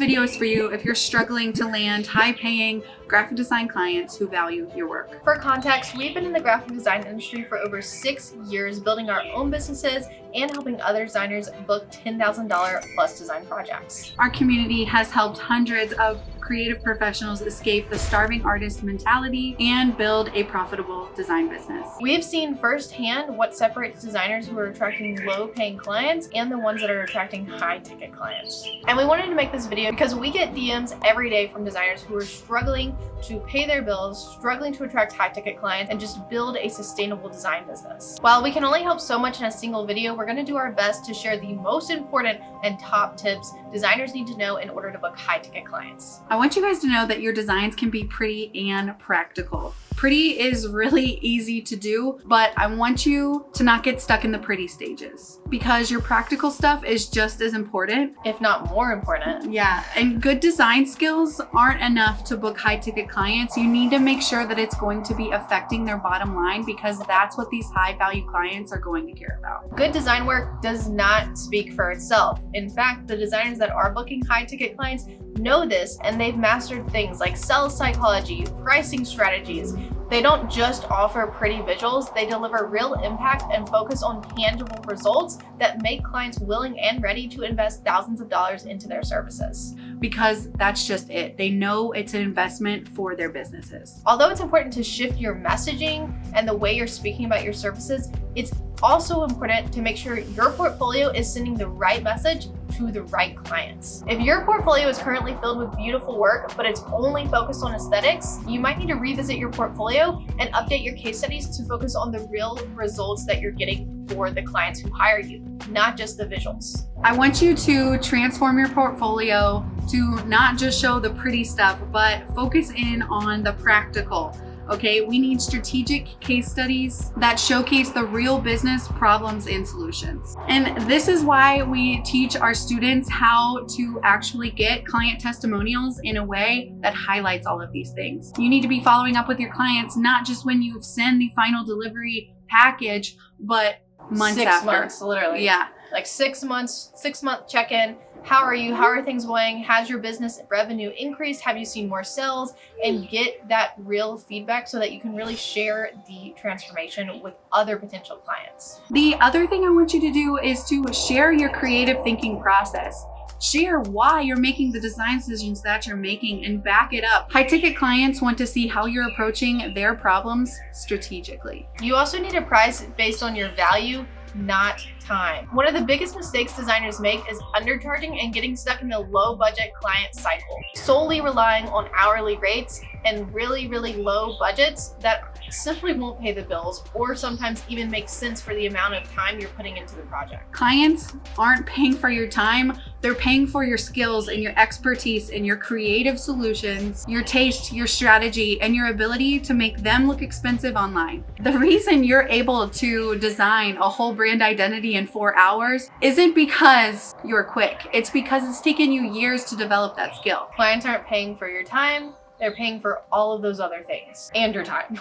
video is for you if you're struggling to land high-paying graphic design clients who value your work. For context, we've been in the graphic design industry for over 6 years, building our own businesses and helping other designers book $10,000 plus design projects. Our community has helped hundreds of creative professionals escape the starving artist mentality and build a profitable design business. We've seen firsthand what separates designers who are attracting low-paying clients and the ones that are attracting high-ticket clients. And we wanted to make this video because we get DMs every day from designers who are struggling to pay their bills, struggling to attract high-ticket clients, and just build a sustainable design business. While we can only help so much in a single video, we're going to do our best to share the most important and top tips designers need to know in order to book high-ticket clients. I want you guys to know that your designs can be pretty and practical. Pretty is really easy to do, but I want you to not get stuck in the pretty stages because your practical stuff is just as important, if not more important. Yeah, and good design skills aren't enough to book high-ticket clients. You need to make sure that it's going to be affecting their bottom line because that's what these high-value clients are going to care about. Good design work does not speak for itself. In fact, the designers that are booking high-ticket clients know this, and they've mastered things like sales psychology, pricing strategies. They don't just offer pretty visuals, they deliver real impact and focus on tangible results that make clients willing and ready to invest thousands of dollars into their services. Because that's just it. They know it's an investment for their businesses. Although it's important to shift your messaging and the way you're speaking about your services, it's also important to make sure your portfolio is sending the right message to the right clients. If your portfolio is currently filled with beautiful work, but it's only focused on aesthetics, you might need to revisit your portfolio and update your case studies to focus on the real results that you're getting for the clients who hire you, not just the visuals. I want you to transform your portfolio to not just show the pretty stuff, but focus in on the practical. Okay, we need strategic case studies that showcase the real business problems and solutions. And this is why we teach our students how to actually get client testimonials in a way that highlights all of these things. You need to be following up with your clients, not just when you send the final delivery package, but months after. 6 months, literally. Yeah. Like 6 months, 6-month check-in. How are you? How are things going? Has your business revenue increased? Have you seen more sales? And get that real feedback so that you can really share the transformation with other potential clients. The other thing I want you to do is to share your creative thinking process. Share why you're making the design decisions that you're making and back it up. High-ticket clients want to see how you're approaching their problems strategically. You also need a price based on your value, not time. One of the biggest mistakes designers make is undercharging and getting stuck in the low budget client cycle, solely relying on hourly rates and really low budgets that simply won't pay the bills or sometimes even make sense for the amount of time you're putting into the project. Clients aren't paying for your time, they're paying for your skills and your expertise and your creative solutions, your taste, your strategy, and your ability to make them look expensive online. The reason you're able to design a whole brand identity in 4 hours isn't because you're quick. It's because it's taken you years to develop that skill. Clients aren't paying for your time, they're paying for all of those other things and your time.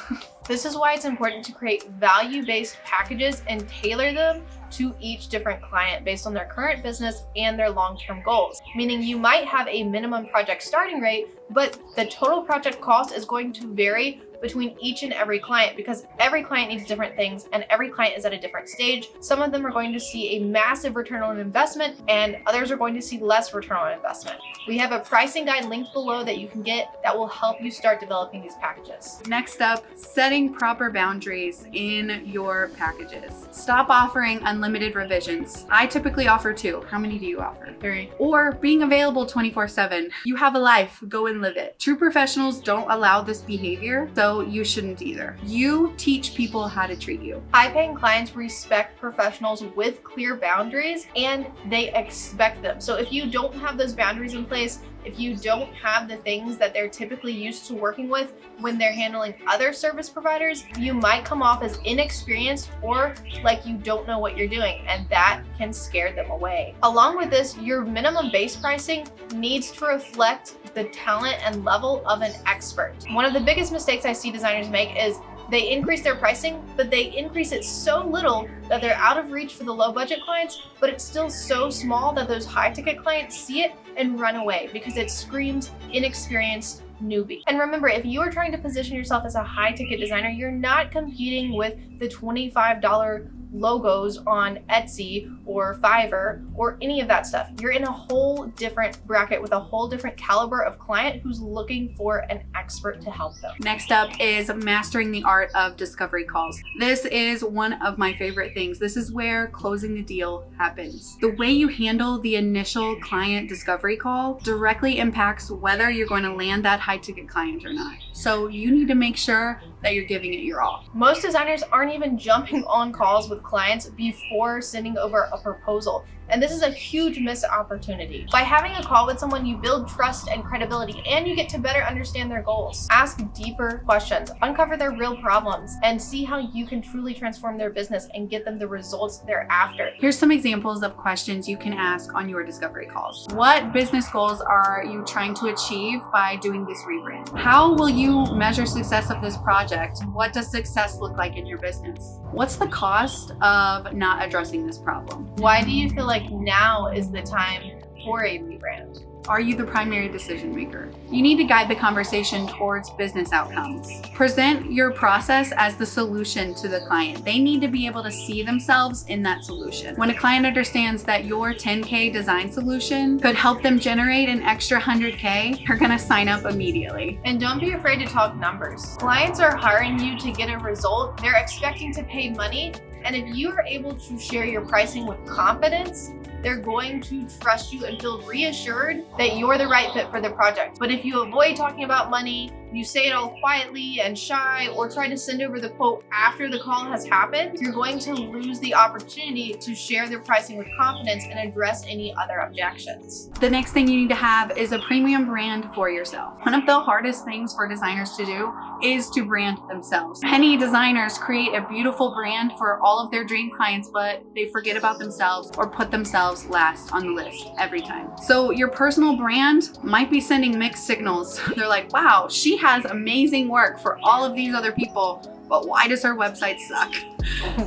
This is why it's important to create value-based packages and tailor them to each different client based on their current business and their long-term goals. Meaning you might have a minimum project starting rate, but the total project cost is going to vary between each and every client because every client needs different things and every client is at a different stage. Some of them are going to see a massive return on investment and others are going to see less return on investment. We have a pricing guide linked below that you can get that will help you start developing these packages. Next up, setting proper boundaries in your packages. Stop offering unlimited revisions. I typically offer 2. How many do you offer? 3. Or being available 24/7. You have a life, go and live it. True professionals don't allow this behavior, so you shouldn't either. You teach people how to treat you. High-paying clients respect professionals with clear boundaries and they expect them. So if you don't have those boundaries in place, if you don't have the things that they're typically used to working with when they're handling other service providers, you might come off as inexperienced or like you don't know what you're doing, and that can scare them away. Along with this, your minimum base pricing needs to reflect the talent and level of an expert. One of the biggest mistakes I see designers make is They increase their pricing, but they increase it so little that they're out of reach for the low budget clients, but it's still so small that those high ticket clients see it and run away because it screams inexperienced newbie. And remember, if you are trying to position yourself as a high ticket designer, you're not competing with the $25 logos on Etsy or Fiverr or any of that stuff. You're in a whole different bracket with a whole different caliber of client who's looking for an expert to help them. Next up is mastering the art of discovery calls. This is one of my favorite things. This is where closing the deal happens. The way you handle the initial client discovery call directly impacts whether you're going to land that high ticket client or not. So you need to make sure that you're giving it your all. Most designers aren't even jumping on calls with clients before sending over a proposal. And this is a huge missed opportunity. By having a call with someone, you build trust and credibility, and you get to better understand their goals. Ask deeper questions, uncover their real problems, and see how you can truly transform their business and get them the results they're after. Here's some examples of questions you can ask on your discovery calls. What business goals are you trying to achieve by doing this rebrand? How will you measure success of this project? What does success look like in your business? What's the cost of not addressing this problem? Why do you feel like now is the time for a rebrand? Are you the primary decision maker? You need to guide the conversation towards business outcomes. Present your process as the solution to the client. They need to be able to see themselves in that solution. When a client understands that your 10K design solution could help them generate an extra 100K, they're gonna sign up immediately. And don't be afraid to talk numbers. Clients are hiring you to get a result. They're expecting to pay money. And if you are able to share your pricing with confidence, they're going to trust you and feel reassured that you're the right fit for the project. But if you avoid talking about money, you say it all quietly and shy, or try to send over the quote after the call has happened, you're going to lose the opportunity to share their pricing with confidence and address any other objections. The next thing you need to have is a premium brand for yourself. One of the hardest things for designers to do is to brand themselves. Many designers create a beautiful brand for all of their dream clients, but they forget about themselves or put themselves last on the list every time. So your personal brand might be sending mixed signals. They're like, wow, she has amazing work for all of these other people, but why does her website suck?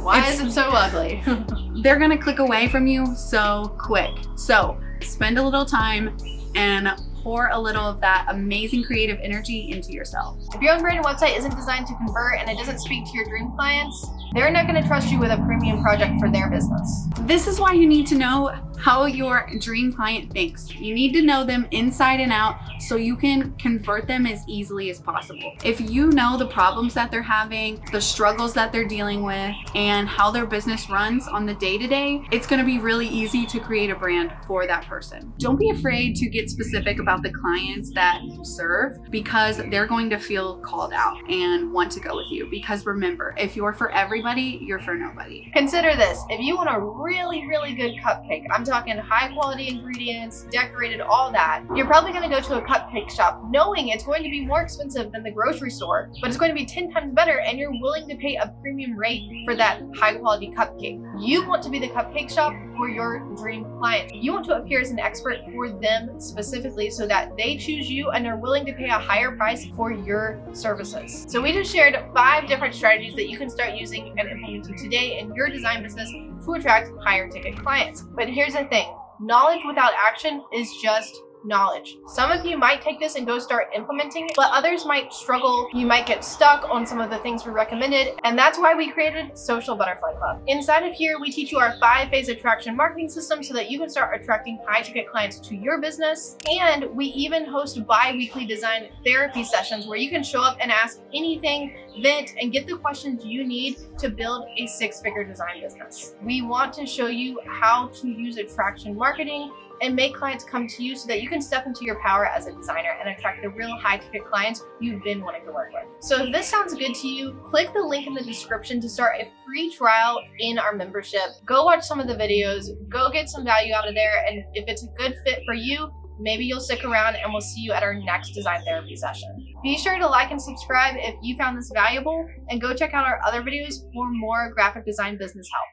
Why is it so ugly? They're gonna click away from you so quick. So spend a little time and pour a little of that amazing creative energy into yourself. If your own brand and website isn't designed to convert and it doesn't speak to your dream clients, they're not going to trust you with a premium project for their business. This is why you need to know how your dream client thinks. You need to know them inside and out so you can convert them as easily as possible. If you know the problems that they're having, the struggles that they're dealing with, and how their business runs on the day-to-day, it's going to be really easy to create a brand for that person. Don't be afraid to get specific about the clients that you serve, because they're going to feel called out and want to go with you. Because remember, if you're for everybody, you're for nobody. Consider this. If you want a really, really good cupcake, I'm talking high quality ingredients, decorated, all that, you're probably going to go to a cupcake shop knowing it's going to be more expensive than the grocery store, but it's going to be 10 times better, and you're willing to pay a premium rate for that high quality cupcake. You want to be the cupcake shop for your dream client. You want to appear as an expert for them specifically so that they choose you and are willing to pay a higher price for your services. So we just shared 5 different strategies that you can start using and implementing today in your design business to attract higher ticket clients. But here's the thing, knowledge without action is just knowledge. Some of you might take this and go start implementing it, but others might struggle. You might get stuck on some of the things we recommended, and that's why we created Social Butterfly Club. Inside of here, we teach you our 5-phase attraction marketing system so that you can start attracting high-ticket clients to your business, and we even host bi-weekly design therapy sessions where you can show up and ask anything, vent, and get the questions you need to build a 6-figure design business. We want to show you how to use attraction marketing and make clients come to you so that you can step into your power as a designer and attract the real high-ticket clients you've been wanting to work with. So if this sounds good to you, click the link in the description to start a free trial in our membership. Go watch some of the videos, go get some value out of there, and if it's a good fit for you, maybe you'll stick around and we'll see you at our next design therapy session. Be sure to like and subscribe if you found this valuable, and go check out our other videos for more graphic design business help.